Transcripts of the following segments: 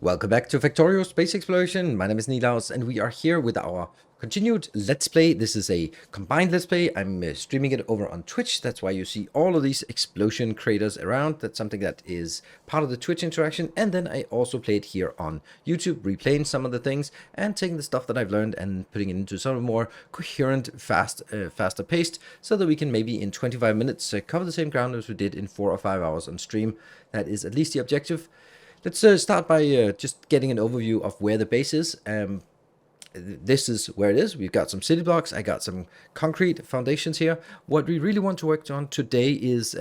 Welcome back to Factorio Space Exploration. My name is Nilaus and we are here with our continued Let's Play. This is a combined Let's Play. I'm streaming it over on Twitch. That's why you see all of these explosion craters around. That's something that is part of the Twitch interaction. And then I also play it here on YouTube, replaying some of the things and taking the stuff that I've learned and putting it into sort of more coherent, faster paced, so that we can maybe in 25 minutes cover the same ground as we did in 4 or 5 hours on stream. That is at least the objective. Let's start by just getting an overview of where the base is. This is where it is. We've got some city blocks. I got some concrete foundations here. What we really want to work on today is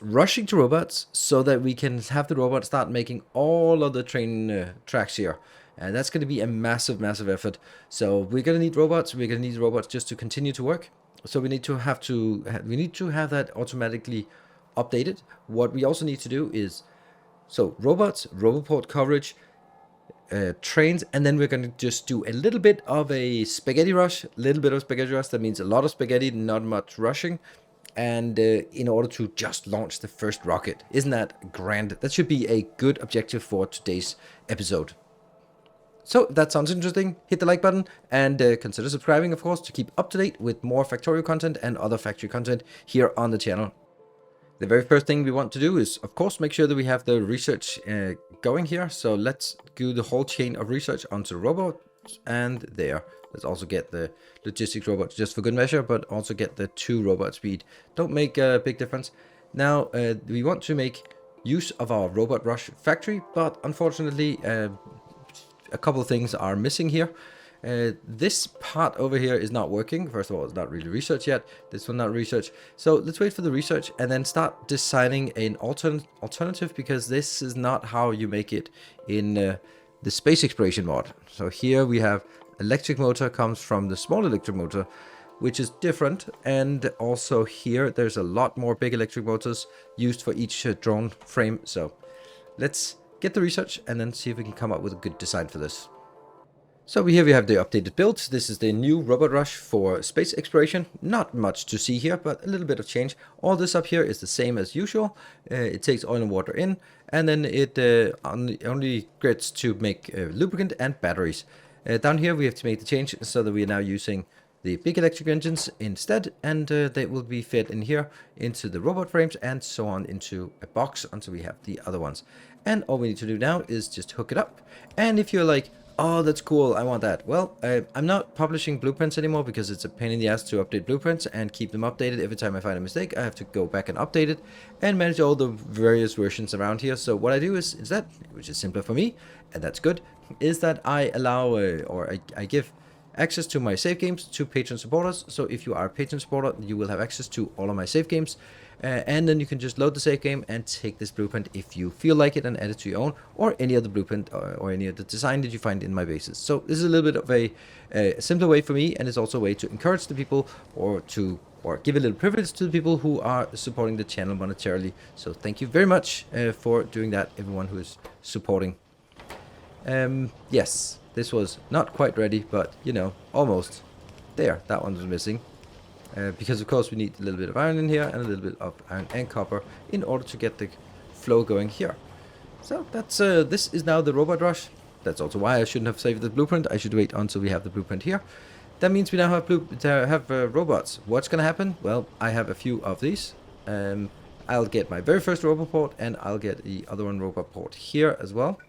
rushing to robots so that we can have the robots start making all of the train tracks here. And that's going to be a massive effort. So we're going to need robots. We're going to need robots just to continue to work. So we need to have that automatically updated. What we also need to do is robots, roboport coverage, trains, and then we're going to just do a little bit of a spaghetti rush. That means a lot of spaghetti, not much rushing. And in order to just launch the first rocket. Isn't that grand? That should be a good objective for today's episode. So if that sounds interesting, hit the like button and consider subscribing, of course, to keep up to date with more Factorio content and other factory content here on the channel. The very first thing we want to do is, of course, make sure that we have the research going here. So let's do the whole chain of research onto robots, and there. Let's also get the logistics robots just for good measure, but also get the 2 robot speed. Don't make a big difference. Now, we want to make use of our robot rush factory, but unfortunately, a couple of things are missing here. This part over here is not working. First of all, it's not really research yet. This one not research. So let's wait for the research and then start designing an alternative, because this is not how you make it in the space exploration mod. So here we have electric motor comes from the small electric motor, which is different. And also here, there's a lot more big electric motors used for each drone frame. So let's get the research and then see if we can come up with a good design for this. So here we have the updated build. This is the new robot rush for space exploration. Not much to see here, but a little bit of change. All this up here is the same as usual. It takes oil and water in, and then it only gets to make lubricant and batteries. Down here we have to make the change so that we are now using the big electric engines instead, and they will be fed in here into the robot frames and so on into a box until we have the other ones. And all we need to do now is just hook it up. And if you're like, oh, that's cool, I want that. Well, I'm not publishing blueprints anymore because it's a pain in the ass to update blueprints and keep them updated. Every time I find a mistake, I have to go back and update it and manage all the various versions around here. So what I do is instead, which is simpler for me, and that's good, is that I allow, I give access to my save games to patron supporters. So if you are a patron supporter, you will have access to all of my save games. And then you can just load the save game and take this blueprint if you feel like it and add it to your own, or any other blueprint or any of the design that you find in my bases. So this is a little bit of a simpler way for me, and it's also a way to encourage the people or give a little privilege to the people who are supporting the channel monetarily. So thank you very much for doing that, everyone who is supporting. Yes, this was not quite ready, but you know, almost. There, that one was missing. Because of course we need a little bit of iron in here and a little bit of iron and copper in order to get the flow going here. So that's this is now the robot rush. That's also why I shouldn't have saved the blueprint. I should wait until we have the blueprint here. That means we now have robots. What's gonna happen? Well, I have a few of these. I'll get my very first robot port, and I'll get the other one robot port here as well.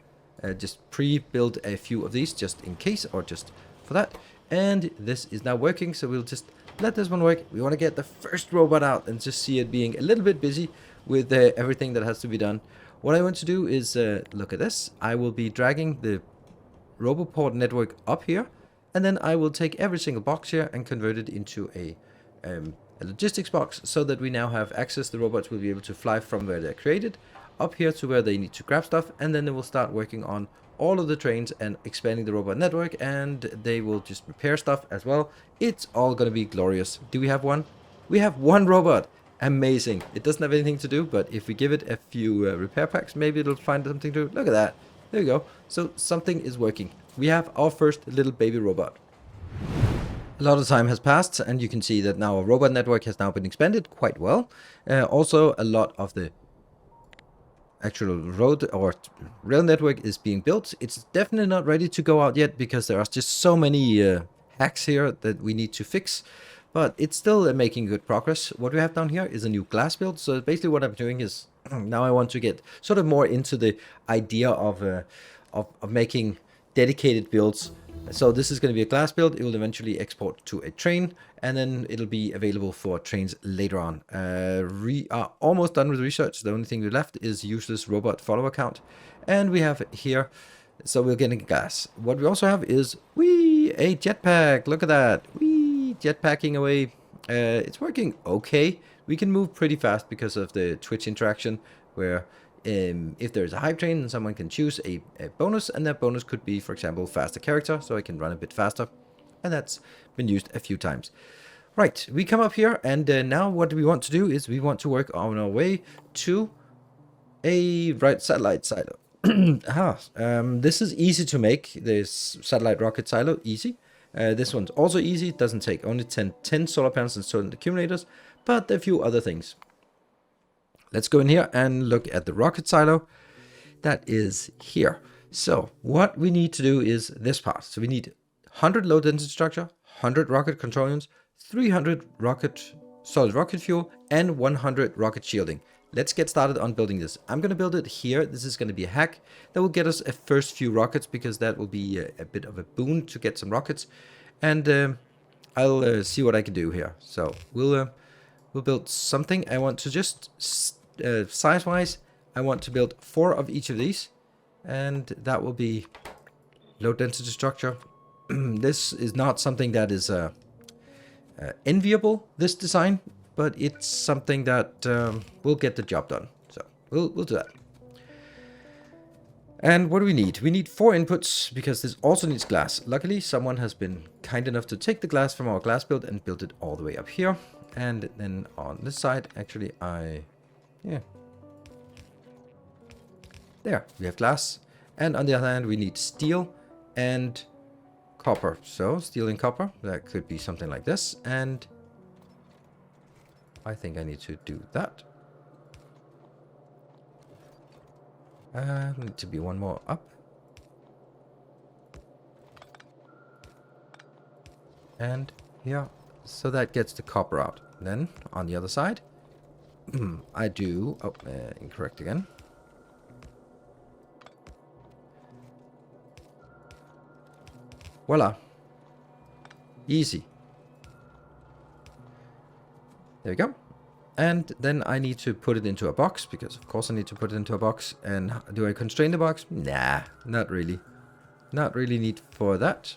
Just pre-build a few of these just in case, or just for that. And this is now working, so we'll just let this one work. We want to get the first robot out and just see it being a little bit busy with everything that has to be done. What I want to do is look at this. I will be dragging the roboport network up here, and then I will take every single box here and convert it into a logistics box, so that we now have access. The robots will be able to fly from where they're created up here to where they need to grab stuff, and then they will start working on all of the trains and expanding the robot network, and they will just repair stuff as well. It's all going to be glorious. Do we have one? We have one robot. Amazing. It doesn't have anything to do, but if we give it a few repair packs, maybe it'll find something to do. Look at that. There you go. So something is working. We have our first little baby robot. A lot of time has passed, and you can see that now our robot network has now been expanded quite well. Also, a lot of the actual road or rail network is being built. It's definitely not ready to go out yet because there are just so many hacks here that we need to fix. But it's still making good progress. What we have down here is a new glass build. So basically what I'm doing is now I want to get sort of more into the idea of making dedicated builds. So this is going to be a glass build. It will eventually export to a train, and then it'll be available for trains later on. We are almost done with research. The only thing we left is useless robot follower count. And we have here, so we're getting gas. What we also have is, a jetpack. Look at that. Jetpacking away. It's working okay. We can move pretty fast because of the Twitch interaction, where if there's a hype train, someone can choose a bonus, and that bonus could be, for example, faster character, so I can run a bit faster, and that's been used a few times. Right, we come up here, and now what we want to do is we want to work on our way to a satellite silo. This is easy to make, this satellite rocket silo, easy. This one's also easy, it doesn't take only 10 solar panels and solar accumulators, but a few other things. Let's go in here and look at the rocket silo. That is here. So what we need to do is this part. So we need 100 low density structure, 100 rocket control units, 300 solid rocket fuel, and 100 rocket shielding. Let's get started on building this. I'm going to build it here. This is going to be a hack that will get us a first few rockets, because that will be a bit of a boon to get some rockets. And I'll see what I can do here. So we'll build something. I want to just size-wise, I want to build 4 of each of these, and that will be low density structure. This is not something that is enviable, this design, but it's something that will get the job done. So we'll do that. And what do we need? We need 4 inputs, because this also needs glass. Luckily, someone has been kind enough to take the glass from our glass build and build it all the way up here. And then on this side, actually, there, we have glass. And on the other hand, we need steel and copper. So steel and copper, that could be something like this. And I think I need to do that. Need to be one more up. And yeah, so that gets the copper out. Then on the other side, I do, incorrect again. Voila. Easy. There we go. And then I need to put it into a box, because of course I need to put it into a box. And do I constrain the box? Nah, not really. Not really need for that.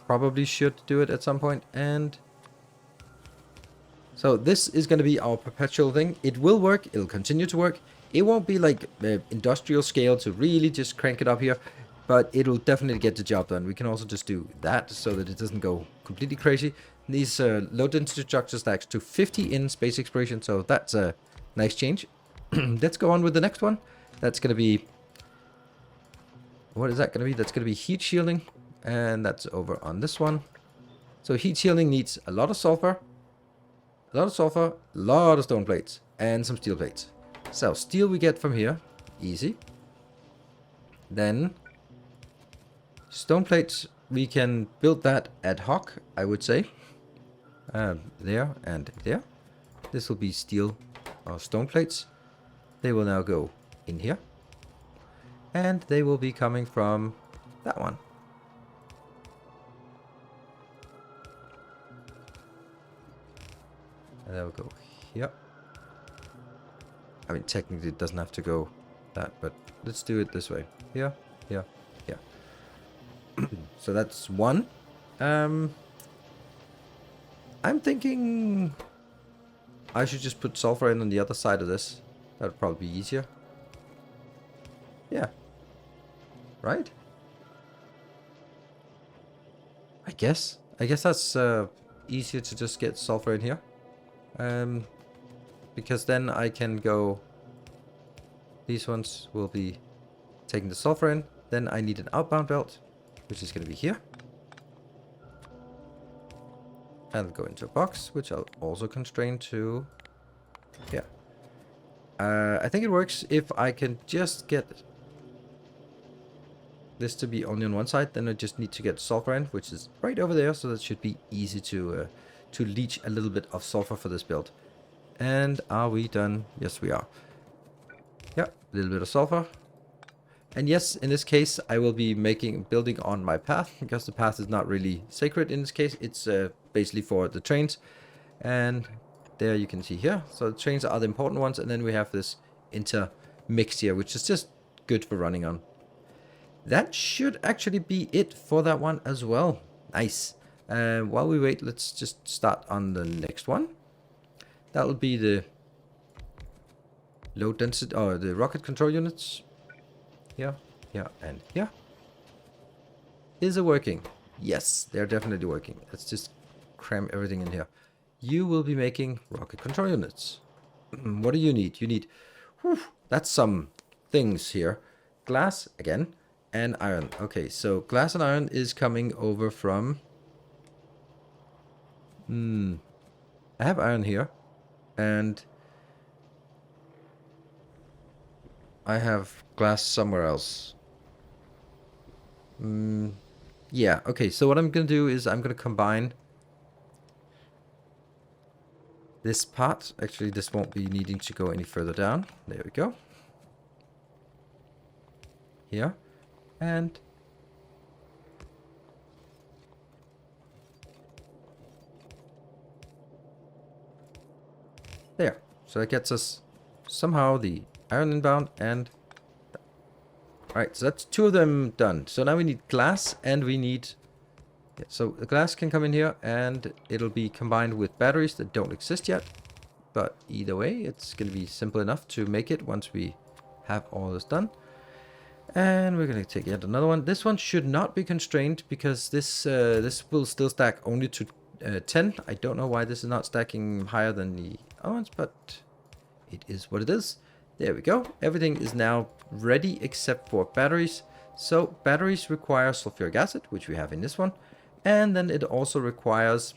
Probably should do it at some point. And so this is going to be our perpetual thing. It will work. It'll continue to work. It won't be like industrial scale to really just crank it up here, but it'll definitely get the job done. We can also just do that so that it doesn't go completely crazy. These low density structures stacks to 50 in space exploration, so that's a nice change. Let's go on with the next one. That's going to be... What is that going to be? That's going to be heat shielding, and that's over on this one. So heat shielding needs a lot of sulfur, a lot of stone plates, and some steel plates. So steel we get from here, easy. Then stone plates, we can build that ad hoc, I would say. There and there. This will be steel or stone plates. They will now go in here. And they will be coming from that one. And that will go here. I mean, technically it doesn't have to go that, but let's do it this way. Here, here, here. So that's one. I'm thinking I should just put sulfur in on the other side of this. That would probably be easier. Yeah. Right? I guess that's easier to just get sulfur in here. Because then I can go... These ones will be taking the sulfur in. Then I need an outbound belt, which is going to be here. And go into a box, which I'll also constrain to here. I think it works if I can just get this to be only on one side. Then I just need to get sulfur in, which is right over there. So that should be easy to leach a little bit of sulfur for this build. And are we done? Yes, we are. Yeah, a little bit of sulfur. And yes, in this case, I will be building on my path, because the path is not really sacred in this case. It's basically for the trains. And there you can see here. So the trains are the important ones. And then we have this intermix here, which is just good for running on. That should actually be it for that one as well. Nice. While we wait, let's just start on the next one. That will be the low density, or the rocket control units. Here, here, and here. Is it working? Yes, they're definitely working. Let's just cram everything in here. You will be making rocket control units. What do you need? You need, that's some things here. Glass, again, and iron. Okay, so glass and iron is coming over from... I have iron here. And I have glass somewhere else. Yeah, okay, so what I'm going to do is I'm going to combine this part. Actually, this won't be needing to go any further down. There we go. Here. And there. So that gets us somehow the iron inbound and... Alright, so that's two of them done. So now we need glass and we need... Yeah, so the glass can come in here and it'll be combined with batteries that don't exist yet. But either way, it's going to be simple enough to make it once we have all this done. And we're going to take yet another one. This one should not be constrained because this will still stack only to 10. I don't know why this is not stacking higher than the other ones, but it is what it is. There we go. Everything is now ready except for batteries. So batteries require sulfuric acid, which we have in this one. And then it also requires...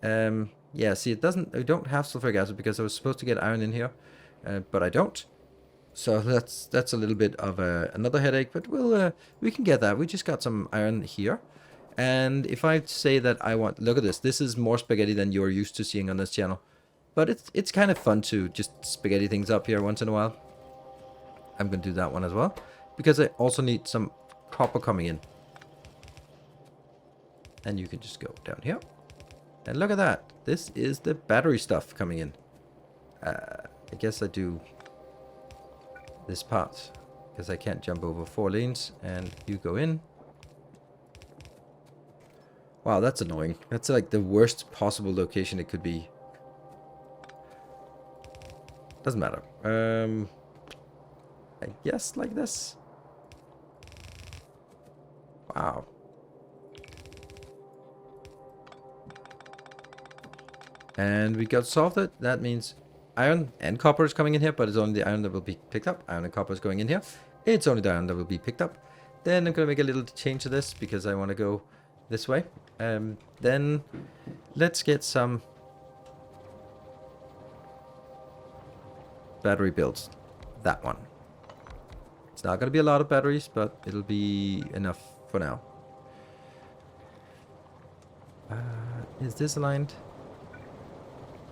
yeah, see, I don't have sulfuric acid because I was supposed to get iron in here, but I don't. So that's a little bit of another headache, but we can get that. We just got some iron here. And if I say that I want... Look at this. This is more spaghetti than you're used to seeing on this channel. But it's kind of fun to just spaghetti things up here once in a while. I'm going to do that one as well. Because I also need some copper coming in. And you can just go down here. And look at that. This is the battery stuff coming in. I guess I do this part. Because I can't jump over 4 lanes. And you go in. Wow, that's annoying. That's like the worst possible location it could be. Doesn't matter. I guess like this. Wow. And we got solved it. That means iron and copper is coming in here, but it's only the iron that will be picked up. Iron and copper is going in here. It's only the iron that will be picked up. Then I'm going to make a little change to this because I want to go this way. Then let's get some battery builds. That one. It's not going to be a lot of batteries, but it'll be enough for now. Is this aligned?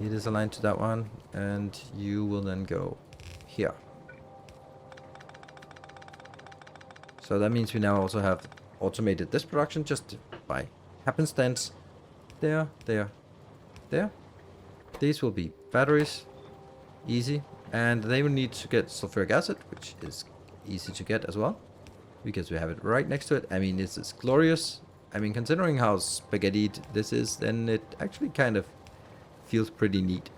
It is aligned to that one, and you will then go here. So that means we now also have automated this production just by happenstance. There, there, there. These will be batteries. Easy. And they will need to get sulfuric acid, which is easy to get as well. Because we have it right next to it. I mean, this is glorious. I mean, considering how spaghettied this is, then it actually kind of feels pretty neat.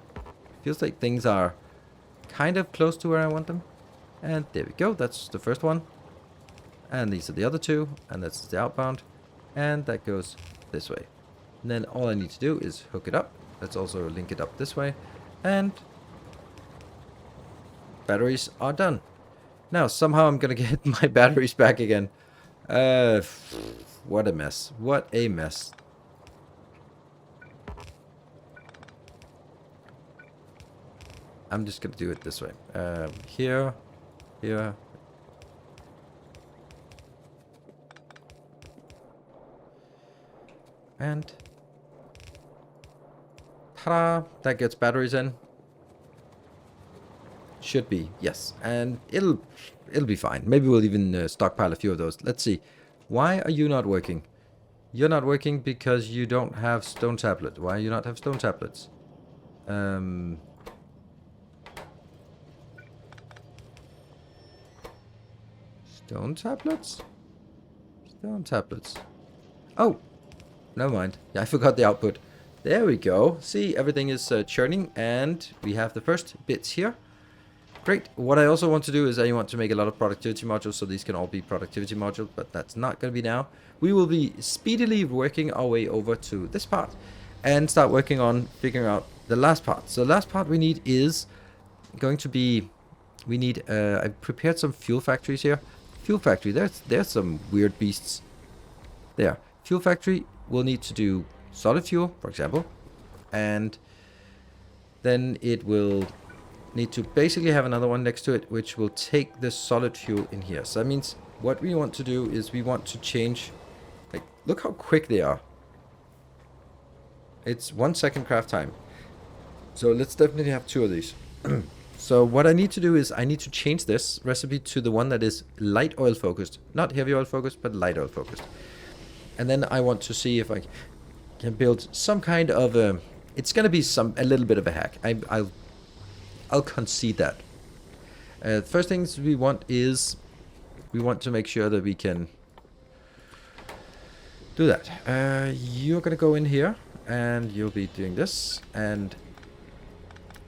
Feels like things are kind of close to where I want them. And there we go. That's the first one. And these are the other two. And that's the outbound. And that goes this way. And then all I need to do is hook it up. Let's also link it up this way. And batteries are done. Now, somehow I'm going to get my batteries back again. What a mess. What a mess. I'm just gonna do it this way. Here, here. And ta-da! That gets batteries in. Should be, yes. And it'll be fine. Maybe we'll even stockpile a few of those. Let's see. Why are you not working? You're not working because you don't have stone tablet. Why do you not have stone tablets? Stone tablets? Stone tablets. Oh! Never mind. Yeah, I forgot the output. There we go. See, everything is churning, and we have the first bits here. Great. What I also want to do is I want to make a lot of productivity modules, so these can all be productivity modules, but that's not going to be now. We will be speedily working our way over to this part and start working on figuring out the last part. So the last part we need is going to be, we need, I prepared some fuel factories here. Fuel factory, there's some weird beasts. There. Fuel factory will need to do solid fuel, for example, and then it will need to basically have another one next to it, which will take the solid fuel in here. So that means what we want to do is we want to change, like, look how quick they are. It's 1 second craft time. So let's definitely have 2 of these. So what I need to do is I need to change this recipe to the one that is light oil focused, not heavy oil focused, but light oil focused. And then I want to see if I can build some kind of a, it's going to be a little bit of a hack. I'll concede that. First things we want is, we want to make sure that we can do that. You're going to go in here, and you'll be doing this, and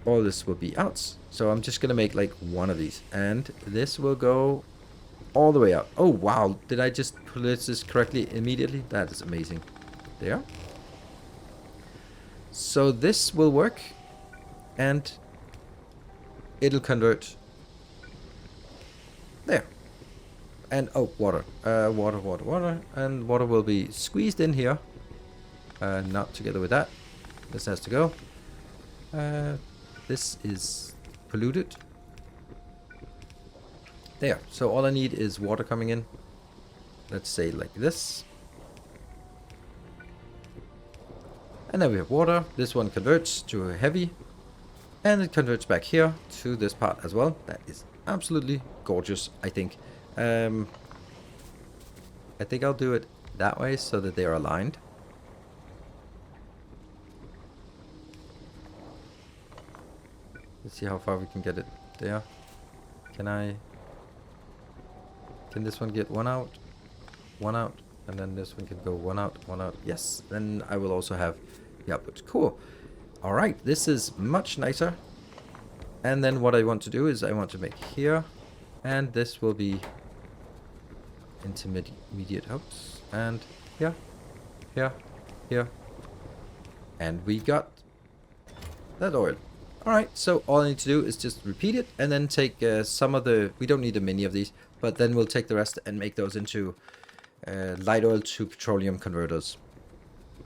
all this will be outs. So I'm just going to make like one of these, and this will go all the way out. Oh, wow. Did I just place this correctly immediately? That is amazing. There. So this will work, and it'll convert there. And oh, water. Water. And water will be squeezed in here. Not together with that. This has to go. This is polluted. There. So all I need is water coming in. Let's say like this. And then we have water. This one converts to a heavy. And it converts back here to this part as well. That is absolutely gorgeous, I think. I think I'll do it that way so that they are aligned. Let's see how far we can get it there. Can this one get one out, and then this one can go one out. Yes, then I will also have the output. Cool. All right, this is much nicer. And then what I want to do is I want to make here, and this will be intermediate hooks, and here, and we got that oil. All right, so all I need to do is just repeat it, and then take some of the, we don't need many of these, but then we'll take the rest and make those into light oil to petroleum converters.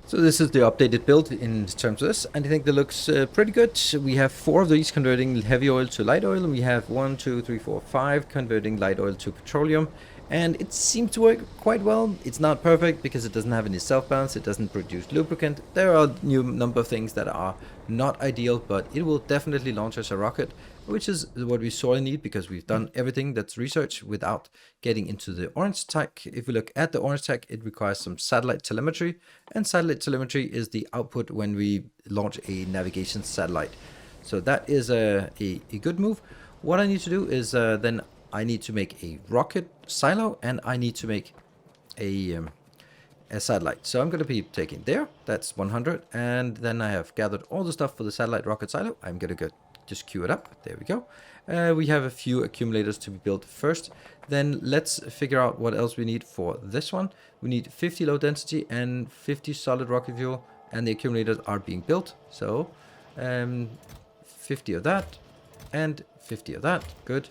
So this is the updated build in terms of this, and I think that looks pretty good. We have 4 of these converting heavy oil to light oil, and we have 1, 2, 3, 4, 5 converting light oil to petroleum, and it seems to work quite well. It's not perfect because it doesn't have any self-balance, it doesn't produce lubricant. There are a number of things that are not ideal, but it will definitely launch as a rocket, which is what we sorely need because we've done everything that's research without getting into the orange tech. If we look at the orange tech, it requires some satellite telemetry, and satellite telemetry is the output when we launch a navigation satellite. So that is a good move. What I need to do is then I need to make a rocket silo, and I need to make a satellite. So I'm going to be taking there, that's 100, and then I have gathered all the stuff for the satellite rocket silo. I'm going to go just queue it up. There we go. We have a few accumulators to be built first. Then let's figure out what else we need for this one. We need 50 low density and 50 solid rocket fuel, and the accumulators are being built. So 50 of that and 50 of that. Good.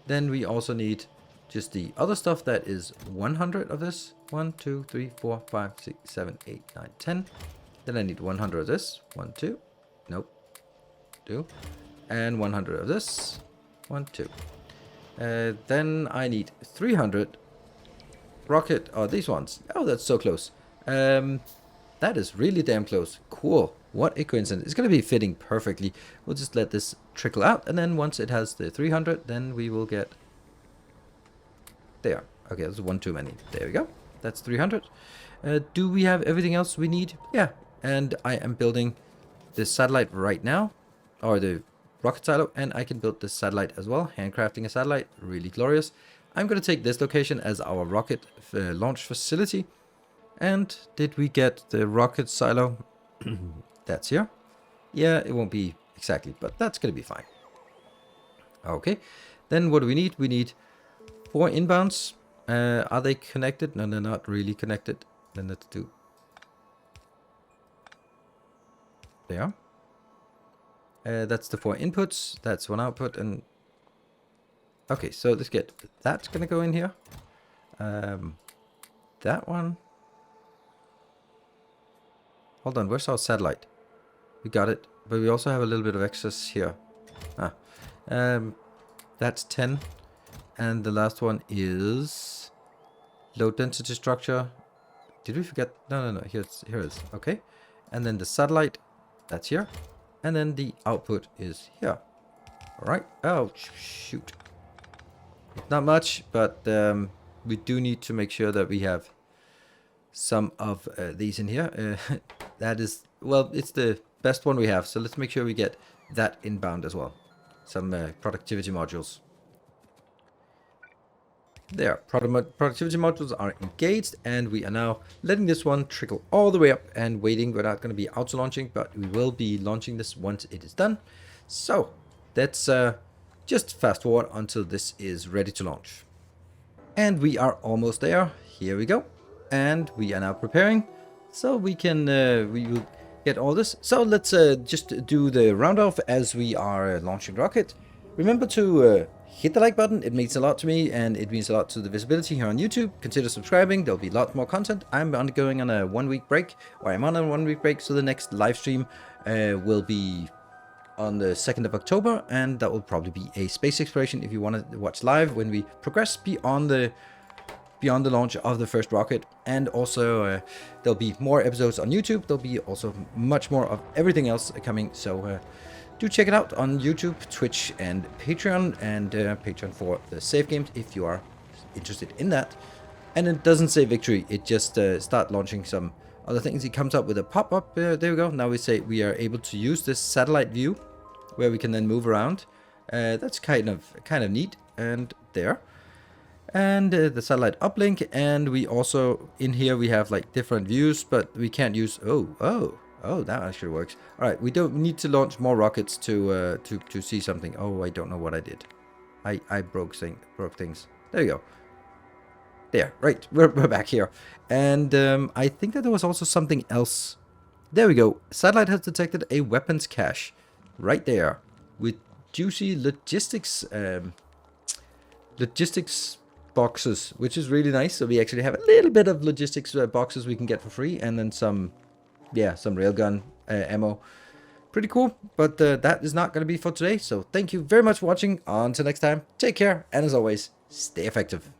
Then we also need just the other stuff that is 100 of this. 1, 2, 3, 4, 5, 6, 7, 8, 9, 10. Then I need 100 of this. 1, 2. Nope. 2. and 100 of this. 1, 2. Then I need 300 rocket. Oh, these ones. Oh, that's so close. That is really damn close. Cool. What a coincidence. It's going to be fitting perfectly. We'll just let this trickle out, and then once it has the 300, then we will get... There. Okay, that's one too many. There we go. That's 300. Do we have everything else we need? Yeah. And I am building this satellite right now, or the rocket silo, and I can build this satellite as well. Handcrafting a satellite, really glorious. I'm going to take this location as our rocket launch facility. And did we get the rocket silo? That's here. Yeah, it won't be exactly, but that's going to be fine. Okay, then what do we need? We need 4 inbounds. Are they connected? No, they're not really connected. Then let's do... There. That's the 4 inputs. That's 1 output. And okay, so let's get... That's going to go in here. That one. Hold on, where's our satellite? We got it, but we also have a little bit of excess here. That's 10. And the last one is low density structure. Did we forget? No. Here it is. Okay. And then the satellite, that's here. And then the output is here. All right. Oh, shoot. Not much, but we do need to make sure that we have some of these in here. That is, well, it's the best one we have. So let's make sure we get that inbound as well. Some productivity modules. There, productivity modules are engaged, and we are now letting this one trickle all the way up and waiting. We're not going to be auto launching, but we will be launching this once it is done. So let's just fast forward until this is ready to launch. And we are almost there. Here we go. And we are now preparing, so we can we will get all this. So let's just do the round off as we are launching rocket. Remember to hit the like button. It means a lot to me, and it means a lot to the visibility here on YouTube. Consider subscribing. There'll be a lot more content. I'm undergoing on a 1-week break, or I'm on a 1-week break, so the next live stream will be on the 2nd of October, and that will probably be a space exploration if you want to watch live when we progress beyond the launch of the first rocket. And also there'll be more episodes on YouTube. There'll be also much more of everything else coming, so do check it out on YouTube, Twitch, and Patreon, and Patreon for the save games if you are interested in that. And it doesn't say victory, it just start launching some other things. It comes up with a pop-up. There we go. Now we say we are able to use this satellite view where we can then move around. That's kind of neat. And there. And the satellite uplink, and we also in here we have like different views, but we can't use... Oh, that actually works. All right, we don't need to launch more rockets to see something. Oh, I don't know what I did. I broke things. There you go. There, right. We're back here, and I think that there was also something else. There we go. Satellite has detected a weapons cache right there with juicy logistics boxes, which is really nice. So we actually have a little bit of logistics boxes we can get for free, and then some railgun ammo. Pretty cool, but that is not going to be for today. So thank you very much for watching. Until next time, take care, and as always, stay effective.